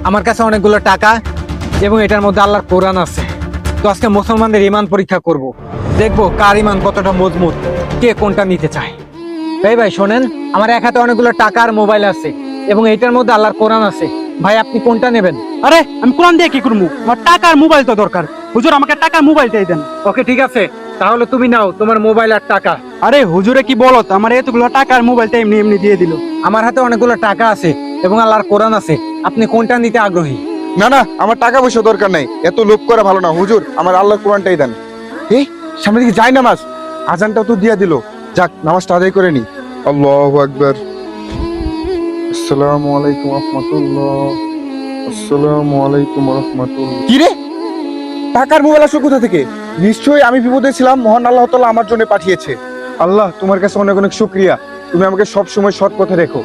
আমার কাছে অনেকগুলো টাকা এবং এটার মধ্যে আল্লাহর কোরআন আছে। তো আজকে মুসলমানদের ঈমান পরীক্ষা করব, দেখবো কার ঈমান কতটা মজবুত, কে কোনটা নিতে চায়। এই ভাই শোনেন, আমার এক হাতে অনেকগুলো টাকা আর মোবাইল আছে এবং এটার মধ্যে আল্লাহর কোরআন আছে। ভাই আপনি কোনটা নেবেন? আরে আমি কোরআন দিয়ে কি করবো? আমার টাকার মোবাইল তো দরকার। হুজুর আমাকে টাকার মোবাইলটাই দেন। ওকে ঠিক আছে, তাহলে তুমি নাও তোমার মোবাইল আর টাকা। আরে হুজুরে কি বলো, আমার এতগুলো টাকার মোবাইলটা এমনি এমনি দিয়ে দিল। আমার হাতে অনেকগুলো টাকা আছে এবং আল্লাহর কোরআন আছে, আপনি কোনটা নিতে আগ্রহী? না না, আমার টাকা পয়সা দরকার নাই, এত লোভ করা ভালো না হুজুর, আমার আল্লাহর কোরআনটাই দেন। এই সামনে দিকে যাই নামাজ, আজানটাও তো দিয়া দিল, যাক নামাজটা আদায় করে নি। আল্লাহু আকবার। আসসালামু আলাইকুম রাহমাতুল্লাহ। আসসালামু আলাইকুম রাহমাতুল্লাহ। কি রে, টাকার মোবাইল আসলো কোথা থেকে? নিশ্চয়ই আমি বিপদে ছিলাম, মহান আল্লাহ তাআলা আমার জন্য পাঠিয়েছে। আল্লাহ তোমার কাছে অনেক অনেক শুকরিয়া, তুমি আমাকে সব সময় সৎ পথে রেখো।